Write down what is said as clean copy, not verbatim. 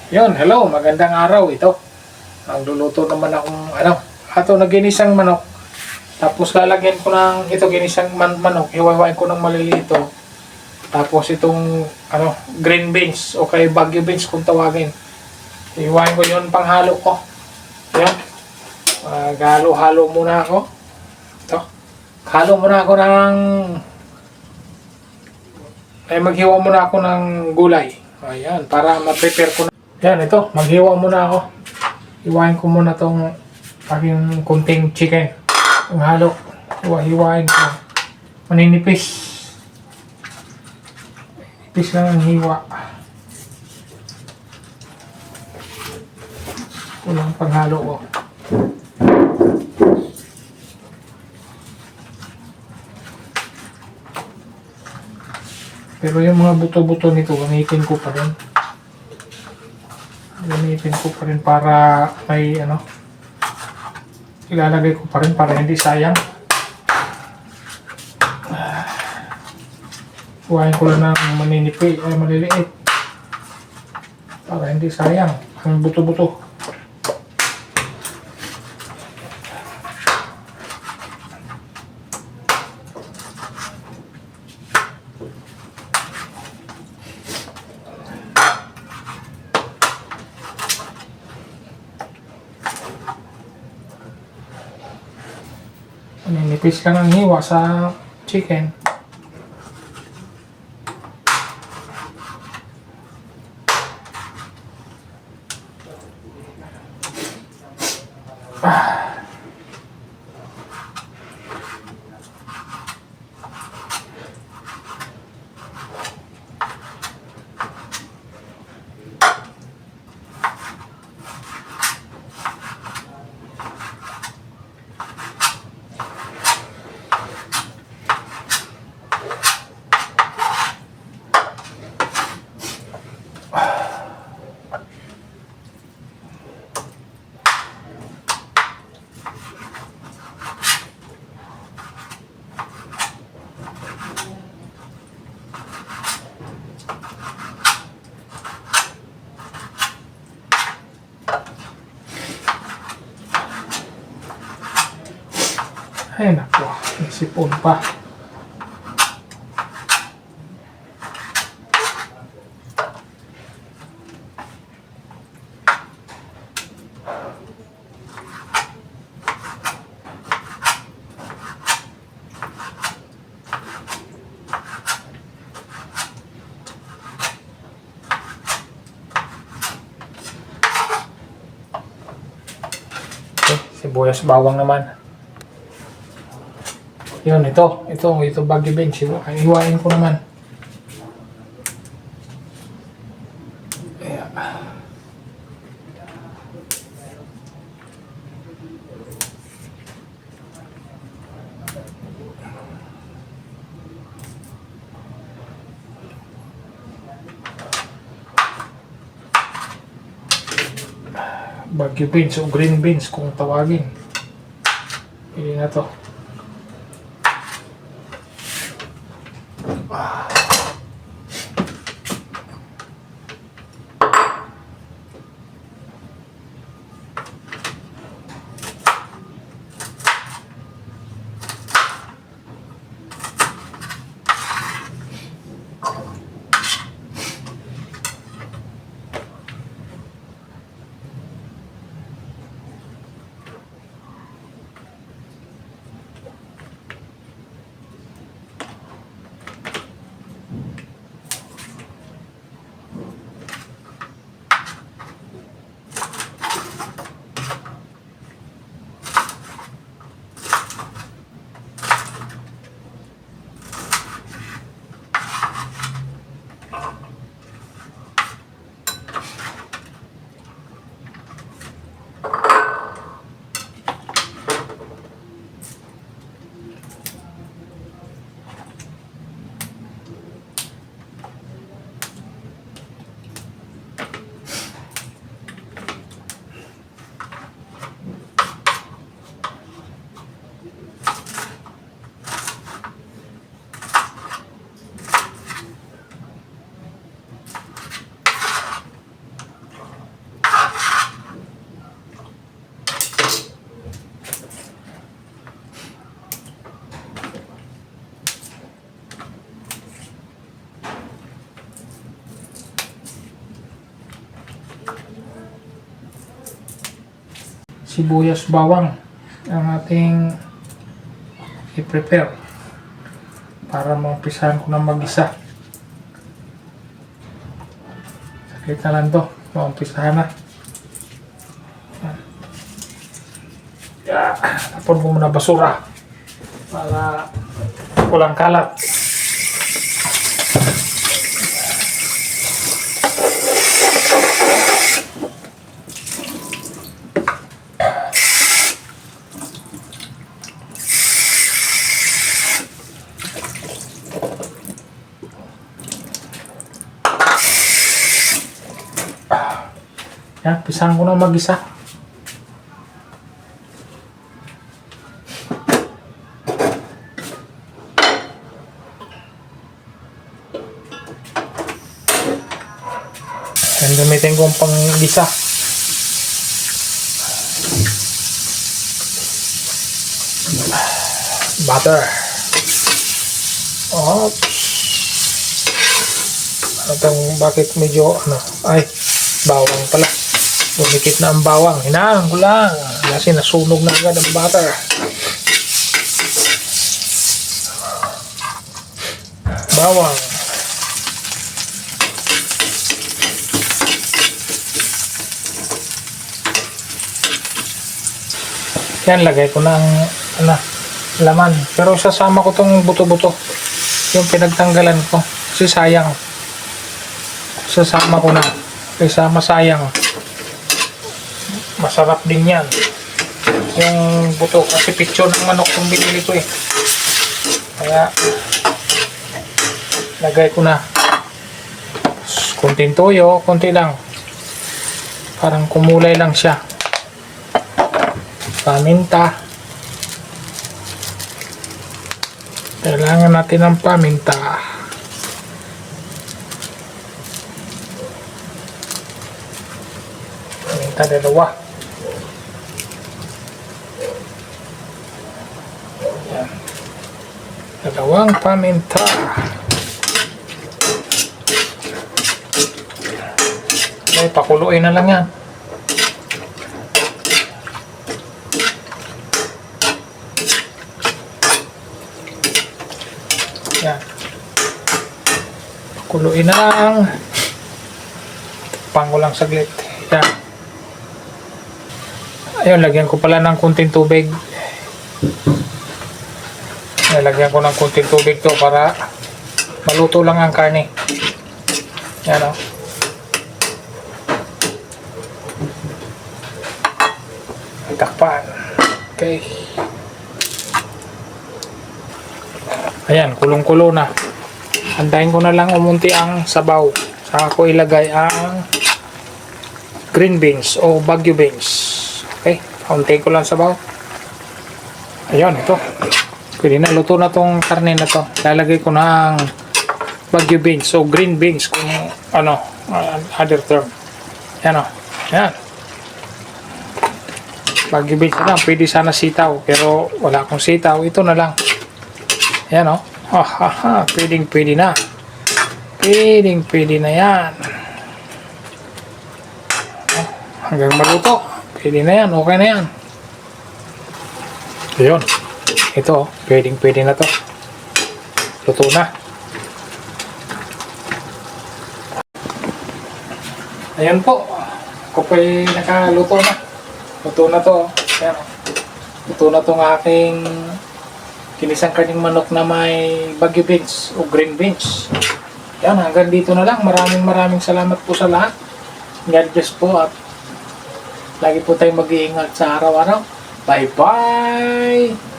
Yun, hello, magandang araw ito. Nagluluto naman akong naginisang manok. Tapos lalagyan ko ng ito ginisang manok, hiwa-hiwain ko ng maliliito. Tapos itong green beans o kay Baguio beans kung tawagin. Hiwain ko 'yon panghalo ko. Yan. Maghalo-halo muna ako. Ito. Halo muna ako maghiwa muna ako ng gulay. Ayan, para ma-prepare ko na. Yan, ito. Maghiwa muna ako. Hiwain ko muna tong aking kunting chicken. Ang halo. Hiwa-hiwain ko. Maninipis. Nipis lang ang hiwa. Kulang paghalo ko. Pero yung mga buto-buto nito, gamitin ko pa rin. Gamitin ko pa rin para may ilalagay ko pa rin para hindi sayang. Huwain ko lang ng maliliit para hindi sayang ang buto-buto. Nipis lang ang hiwa sa chicken. Ay nako, may sipon pa. Okay, sibuyas bawang naman. Yun, ito Baguio beans. Hiwain ko naman. Ayan. Baguio beans o green beans kung tawagin. Pili na to. sibuyas, bawang ang ating i-prepare para maumpisahan ko na mag-isa. Sakit na lang to, maumpisahan na. Tapon ko muna basura para walang kalat. Yan, pisahan ko na mag-isa. Yan, gamitin ko ang pang-gisa. Butter. Oops. Ano itong, bakit medyo, ay, bawang pala. Bumikit na ang bawang. Hinahan ko lang. Kasi nasunog na agad ang butter. Bawang. Yan, lagay ko ng laman. Pero sasama ko tong buto-buto. Yung pinagtanggalan ko. Kasi sayang. Sasama ko na. Kasi masayang. Masarap din yan. Yung buto. Kasi picture ng manok yung binili ko eh. Kaya lagay ko na. Kunting toyo. Kunti lang. Parang kumulay lang siya. Paminta. Kailangan natin ng paminta. Paminta dalawa. Yan. Dalawang paminta. Okay, pakuluin na lang yan. Yan. Kuluin na lang. Takpan ko lang saglit. Yan. Ayun, lagyan ko pala ng kunting tubig. Lagyan ko ng kunting tubig to para maluto lang ang karne. Yan o. Takpan. Okay. Ayan, kulong-kulo na. Antayin ko na lang umunti ang sabaw. Saka ko ilagay ang green beans o Baguio beans. Okay, kaunti ko lang sabaw. Ayan, ito. Pwede na, luto na tong karne na to. Lalagay ko na ang Baguio beans o green beans kung ano, other term. Ayan o. Ayan. Baguio beans na lang. Pwede sana sitaw. Pero wala akong sitaw. Ito na lang. Ayan o. Pwede na. Pwede na yan. Hanggang maluto. Pwede na yan. Okay na yan. Ayun. Ito. Pwede na to. Luto na. Ayan po. Ako po'y nakaluto na. Luto na to. Ayan o. Luto na tong aking kinisang karning manok na may Baguio beans o green beans. Yan, hanggang dito na lang. Maraming salamat po sa lahat. God bless po at lagi po tayong mag-iingat sa araw-araw. Bye-bye!